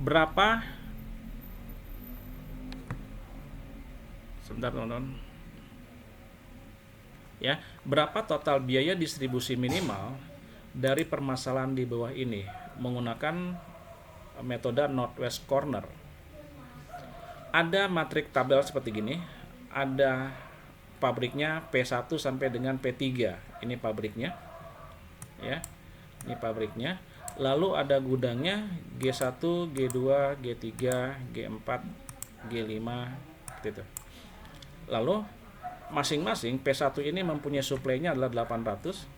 berapa, sebentar teman-teman ya, berapa total biaya distribusi minimal dari permasalahan di bawah ini menggunakan metode Northwest Corner. Ada matrik tabel seperti gini, ada pabriknya P1 sampai dengan P3, ini pabriknya ya, ini pabriknya. Lalu ada gudangnya G1, G2, G3, G4, G5 gitu. Lalu masing-masing P1 ini mempunyai suplainya adalah 800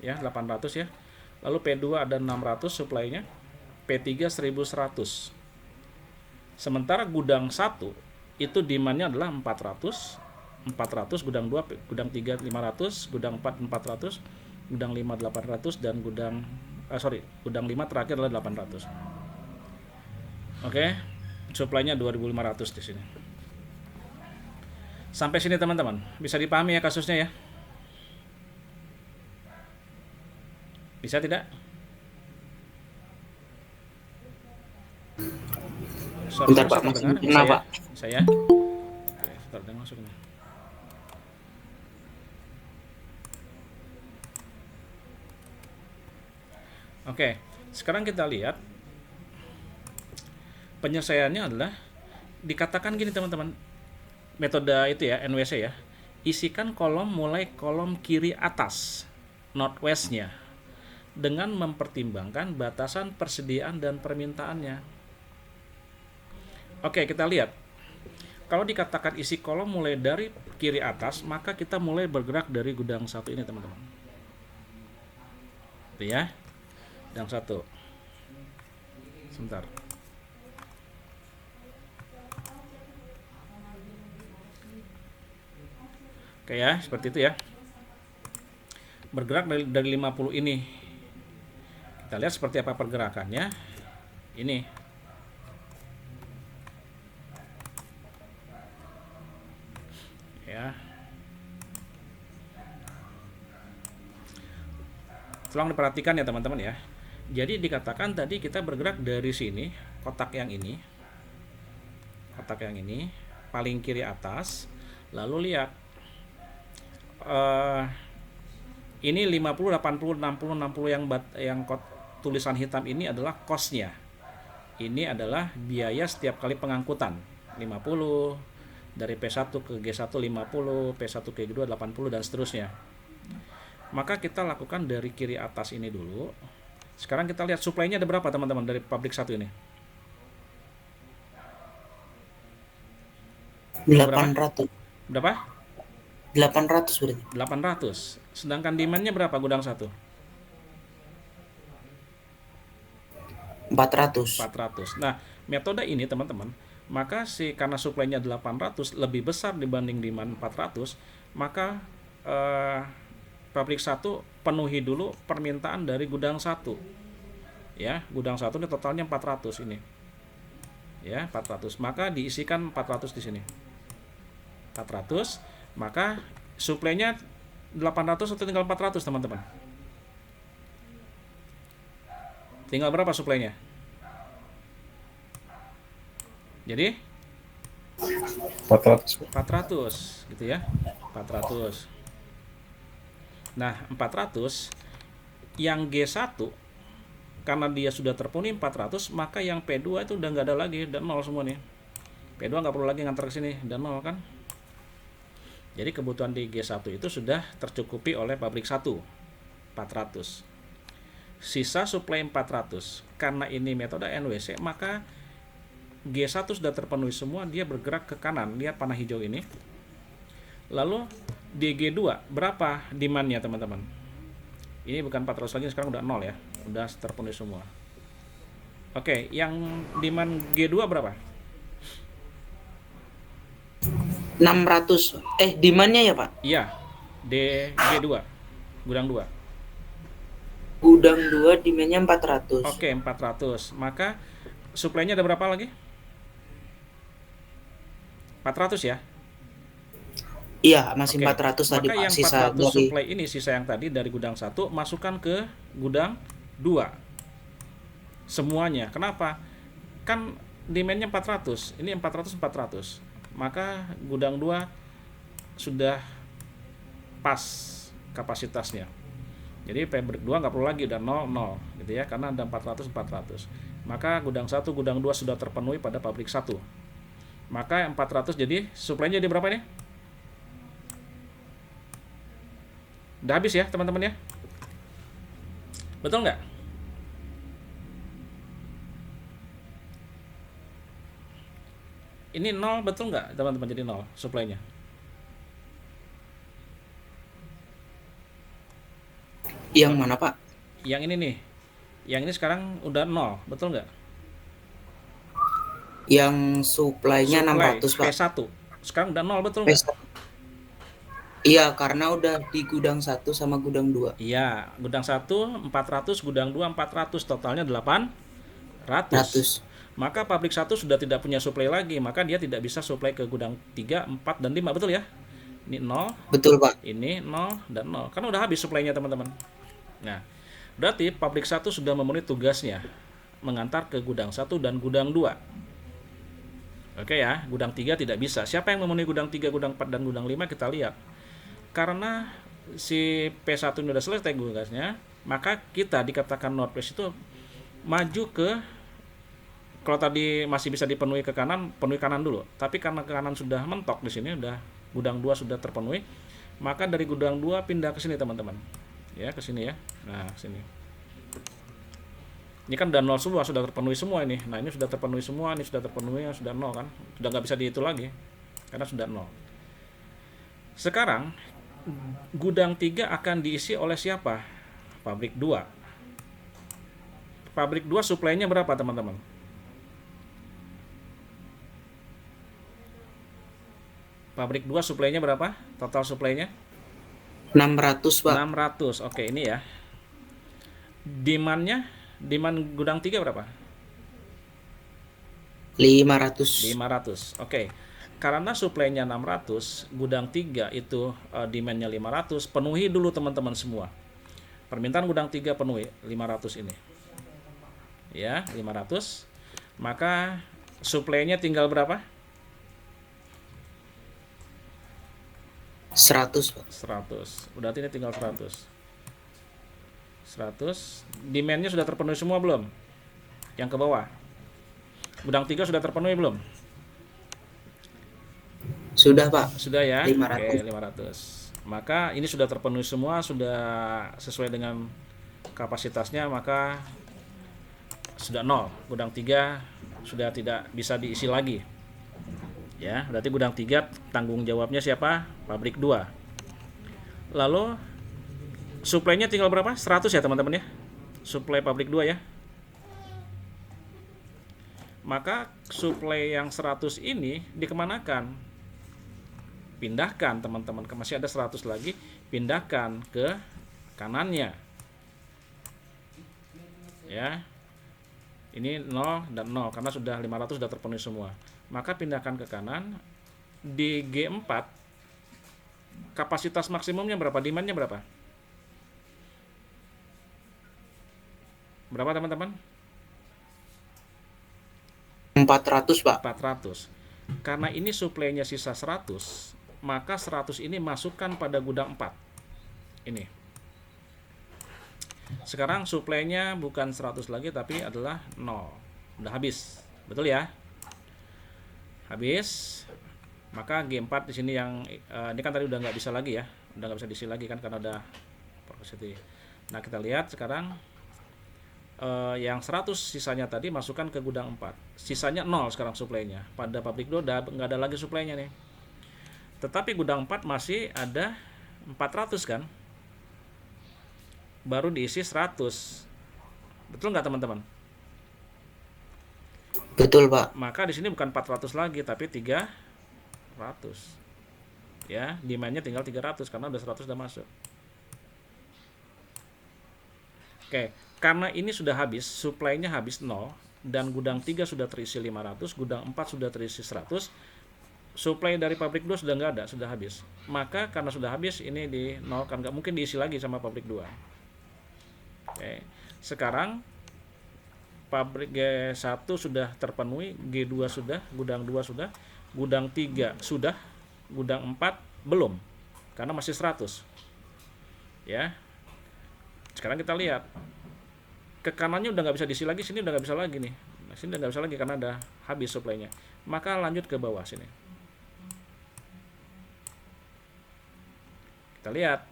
ya, 800 ya. Lalu P2 ada 600 suplainya, P3 1100. Sementara gudang 1 itu demandnya adalah 400 gudang 2, gudang 3 500, gudang 4 400, gudang 5 800 dan gudang gudang 5 terakhir adalah 800. Oke, suplainya 2500 di sini. Sampai sini teman-teman, bisa dipahami ya kasusnya ya? Bisa tidak? Bentar Pak, masih pernah Pak. Saya. Oke, sebentar masuk ini. Oke, sekarang kita lihat penyelesaiannya adalah dikatakan gini teman-teman, metode itu ya, NWC ya, isikan kolom mulai kolom kiri atas northwestnya dengan mempertimbangkan batasan persediaan dan permintaannya. Oke, kita lihat. Kalau dikatakan isi kolom mulai dari kiri atas, maka kita mulai bergerak dari gudang 1 ini teman-teman. Itu ya, gudang 1. Sebentar. Oke ya, seperti itu ya. Bergerak dari 50 ini. Kita lihat seperti apa pergerakannya. Ini. Ya. Tolong diperhatikan ya teman-teman ya. Jadi dikatakan tadi kita bergerak dari sini, kotak yang ini. Kotak yang ini, paling kiri atas. Lalu lihat ini 50, 80, 60, 60 yang tulisan hitam ini adalah cost-nya. Ini adalah biaya setiap kali pengangkutan. 50 dari P1 ke G1 50, P1 ke G2 80 dan seterusnya. Maka kita lakukan dari kiri atas ini dulu. Sekarang kita lihat suplainya ada berapa teman-teman dari pabrik 1 ini? 800. Berapa? 800 berarti. 800. Sedangkan demand-nya berapa gudang 1? 400. 400. Nah, metode ini teman-teman, maka karena suplainya 800 lebih besar dibanding demand 400, maka pabrik 1 penuhi dulu permintaan dari gudang 1. Ya, gudang 1 ini totalnya 400 ini. Ya, 400. Maka diisikan 400 di sini. 400, maka suplainya 800 atau tinggal 400 teman-teman? Tinggal berapa suplainya? Jadi 400 gitu ya. 400. Nah, 400 yang G1 karena dia sudah terpenuhi 400, maka yang P2 itu udah nggak ada lagi, dan 0 semua nih. P2 nggak perlu lagi ngantar ke sini, dan 0 kan. Jadi kebutuhan di G1 itu sudah tercukupi oleh pabrik 1, 400. Sisa suplai 400. Karena ini metode NWC, maka G1 sudah terpenuhi semua, dia bergerak ke kanan. Lihat panah hijau ini. Lalu di G2 berapa demand-nya teman-teman? Ini bukan 400 lagi, sekarang udah 0 ya. Udah terpenuhi semua. Oke, yang demand G2 berapa? 600. Demand-nya ya Pak? Iya, G2, gudang 2. Gudang 2 demand-nya 400. Oke, 400. Maka suplainya ada berapa lagi? 400 ya? Iya, masih Oke. 400 tadi Maka Pak. yang Sisa 400 dari suplai ini, sisa yang tadi dari gudang 1, masukkan ke gudang 2. semuanya. Kenapa? Kan demandnya 400, ini 400. Maka gudang 2 sudah pas kapasitasnya. Jadi pabrik 2 nggak perlu lagi, udah 0 gitu ya, karena ada 400. Maka gudang 1, gudang 2 sudah terpenuhi pada pabrik 1. Maka 400 jadi suplainya jadi berapa nih? Udah habis ya teman-teman ya? Betul nggak? Ini 0 betul nggak teman-teman, jadi 0 suplainya? Yang mana Pak? Yang ini nih, yang ini sekarang udah 0, betul nggak? Yang supply-nya Supply 600 Pak. P1 sekarang udah 0, betul nggak? Iya, karena udah di gudang 1 sama gudang 2. Iya, gudang 1 400, gudang 2 400, totalnya 800. 100. Maka pabrik 1 sudah tidak punya suplai lagi, maka dia tidak bisa suplai ke gudang 3, 4, dan 5, betul ya? Ini 0, Betul Pak. ini 0, dan 0. Kan udah habis suplainya teman-teman. Nah, berarti pabrik 1 sudah memenuhi tugasnya mengantar ke gudang 1 dan gudang 2. Oke ya, gudang 3 tidak bisa. Siapa yang memenuhi gudang 3, gudang 4, dan gudang 5 kita lihat. Karena si P1 ini udah selesai tugasnya, maka kita dikatakan Northwest itu maju ke, kalau tadi masih bisa dipenuhi ke kanan, penuhi kanan dulu. Tapi karena ke kanan sudah mentok di sini, udah gudang 2 sudah terpenuhi, maka dari gudang 2 pindah ke sini teman-teman. Ya, ke sini ya. Nah, sini. Ini kan udah 0 semua, sudah terpenuhi semua ini. Nah, ini sudah terpenuhi semua, ini sudah terpenuhi, sudah 0 kan. Sudah nggak bisa dihitung lagi karena sudah 0. Sekarang gudang 3 akan diisi oleh siapa? Pabrik 2. Pabrik 2 suplainya berapa teman-teman? Pabrik 2 suplainya berapa? Total suplainya? 600 Pak. 600. Oke, ini ya. Demand gudang 3 berapa? 500. 500. Oke. Karena suplainya 600, gudang 3 itu demandnya 500, penuhi dulu teman-teman semua. Permintaan gudang 3 penuhi 500 ini. Ya, 500. Maka suplainya tinggal berapa? 100 Pak. 100. Berarti ini tinggal 100. 100. Demandnya sudah terpenuhi semua belum? Yang ke bawah. Gudang 3 sudah terpenuhi belum? Sudah Pak. Sudah ya? 500. Oke, 500. Maka ini sudah terpenuhi semua, sudah sesuai dengan kapasitasnya, maka sudah 0. Gudang 3 sudah tidak bisa diisi lagi. Ya, berarti gudang 3 tanggung jawabnya siapa? Pabrik 2. Lalu suplainya tinggal berapa? 100 ya teman-teman ya. Suplai pabrik 2 ya. Maka suplai yang 100 ini dikemanakan? Pindahkan teman-teman, masih ada 100 lagi, pindahkan ke kanannya. Ya. Ini 0 dan 0 karena sudah 500 sudah terpenuhi semua. Maka pindahkan ke kanan. Di G4 kapasitas maksimumnya berapa? Demandnya berapa? Berapa teman-teman? 400 Pak. 400. Karena ini suplainya sisa 100, maka 100 ini masukkan pada gudang 4. Ini. Sekarang suplainya bukan 100 lagi tapi adalah 0. Udah habis. Betul ya? Habis. Maka G4 di sini yang ini kan tadi udah nggak bisa lagi ya. Udah nggak bisa diisi lagi kan karena udah capacity. Nah, kita lihat sekarang yang 100 sisanya tadi masukkan ke gudang 4. Sisanya 0 sekarang suplainya. Pada pabrik 2 udah nggak ada lagi suplainya nih. Tetapi gudang 4 masih ada 400 kan? Baru diisi 100. Betul nggak teman-teman? Betul Pak. Maka di sini bukan 400 lagi tapi 300. Ya, demandnya tinggal 300 karena udah 100 udah masuk. Oke, karena ini sudah habis, suplainya habis 0 dan gudang 3 sudah terisi 500, gudang 4 sudah terisi 100. Suplai dari pabrik 2 sudah nggak ada, sudah habis. Maka karena sudah habis ini di 0 kan nggak mungkin diisi lagi sama pabrik 2. Oke. Sekarang pabrik G1 sudah terpenuhi, G2 sudah, gudang 2 sudah, gudang 3 sudah, gudang 4 belum, karena masih 100. Ya, sekarang kita lihat ke kanannya udah nggak bisa diisi lagi, sini udah nggak bisa lagi nih. Nah, sini udah nggak bisa lagi karena udah habis supply-nya. Maka lanjut ke bawah sini. Kita lihat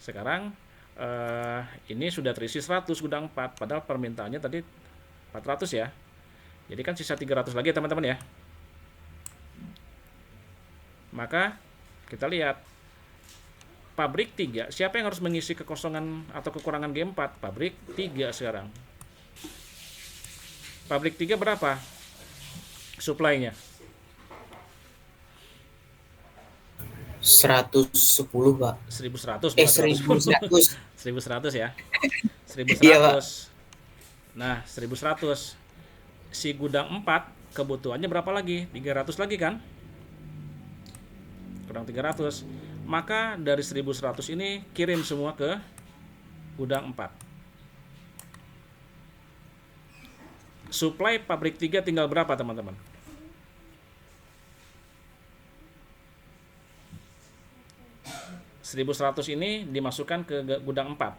sekarang ini sudah terisi 100 gudang 4, padahal permintaannya tadi 400 ya. Jadi kan sisa 300 lagi ya teman-teman ya. Maka kita lihat pabrik 3, siapa yang harus mengisi kekosongan atau kekurangan G4? Pabrik 3 sekarang. Pabrik 3 berapa supply-nya? 110, Pak. 1100, 1100. 1100 ya. Iya, Pak. 1100. Nah, 1100. Si gudang 4 kebutuhannya berapa lagi? 300 lagi kan? Kurang 300. Maka dari 1100 ini kirim semua ke gudang 4. Supply pabrik 3 tinggal berapa teman-teman? (1100) ini dimasukkan ke gudang 4.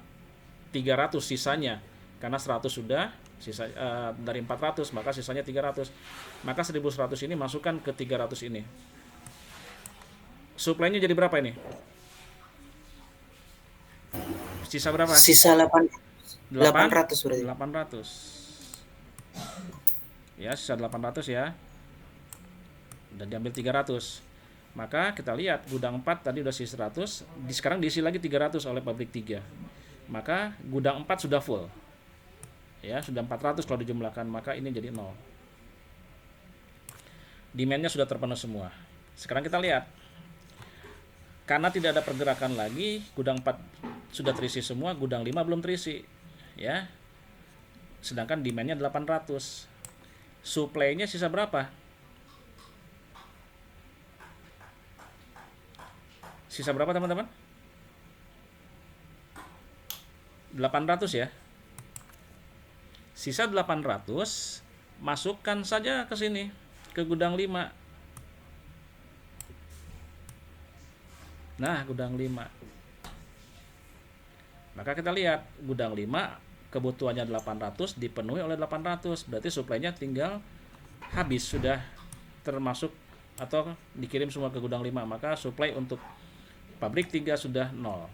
300 sisanya. Karena 100 sudah, sisa dari 400 maka sisanya 300. Maka 1100 ini masukkan ke 300 ini. Supply-nya jadi berapa ini? Sisa berapa? Sisa 800 berarti. 800. Ya, sisa 800 ya. Dan diambil 300. Maka kita lihat gudang 4 tadi udah sisa 100, sekarang diisi lagi 300 oleh pabrik 3. Maka gudang 4 sudah full. Ya, sudah 400 kalau dijumlahkan, maka ini jadi 0. Demand-nya sudah terpenuhi semua. Sekarang kita lihat. Karena tidak ada pergerakan lagi, gudang 4 sudah terisi semua, gudang 5 belum terisi. Ya. Sedangkan demand-nya 800. Supply-nya sisa berapa? Sisa berapa teman-teman? 800 ya. Sisa 800 masukkan saja ke sini, ke gudang 5. Nah, gudang 5. Maka kita lihat gudang 5 kebutuhannya 800 dipenuhi oleh 800, berarti suplainya tinggal habis, sudah termasuk atau dikirim semua ke gudang 5, maka suplai untuk pabrik 3 sudah 0.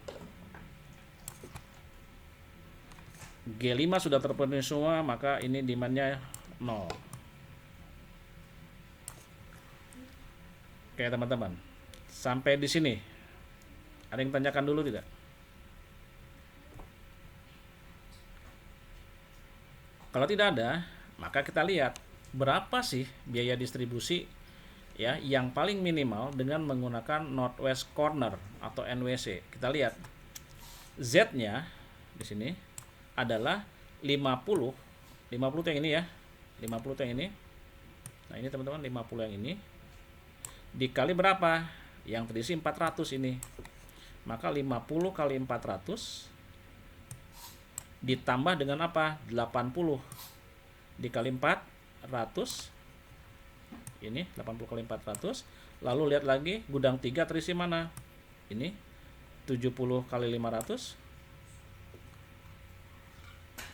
G5 sudah terpenuhi semua, maka ini demand-nya 0. Oke teman-teman, sampai di sini ada yang tanyakan dulu tidak? Kalau tidak ada, maka kita lihat berapa sih biaya distribusi ya yang paling minimal dengan menggunakan Northwest Corner atau NWC. Kita lihat Z-nya di sini adalah 50 itu yang ini ya. 50 itu yang ini. Nah, ini teman-teman 50 yang ini dikali berapa? Yang terisi 400 ini. Maka 50 kali 400 ditambah dengan apa? 80 dikali 400. Ini 80 kali 400. Lalu lihat lagi gudang 3 terisi mana? Ini 70 kali 500.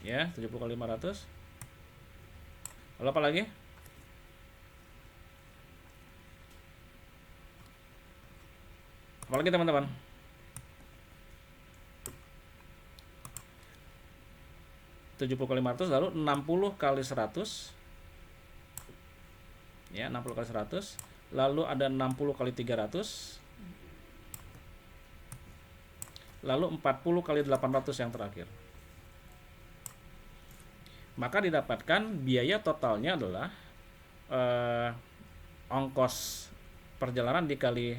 Ya, 70 kali 500. Lalu apa lagi? Apalagi teman-teman? Tujuh puluh kali 500, lalu 60 kali 100. Ya, 60 kali 100. Lalu ada 60 kali 300. Lalu 40 kali 800 yang terakhir. Maka didapatkan biaya totalnya adalah ongkos perjalanan dikali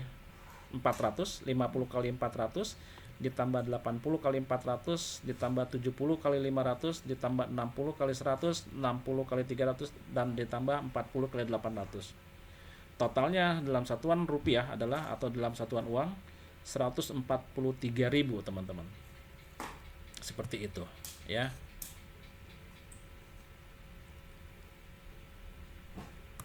400, 50 kali 400 ditambah 80 kali 400 ditambah 70 kali 500 ditambah 60 kali 100, 60 kali 300 dan ditambah 40 kali 800. Totalnya dalam satuan rupiah adalah atau dalam satuan uang 143.000 teman-teman. Seperti itu ya.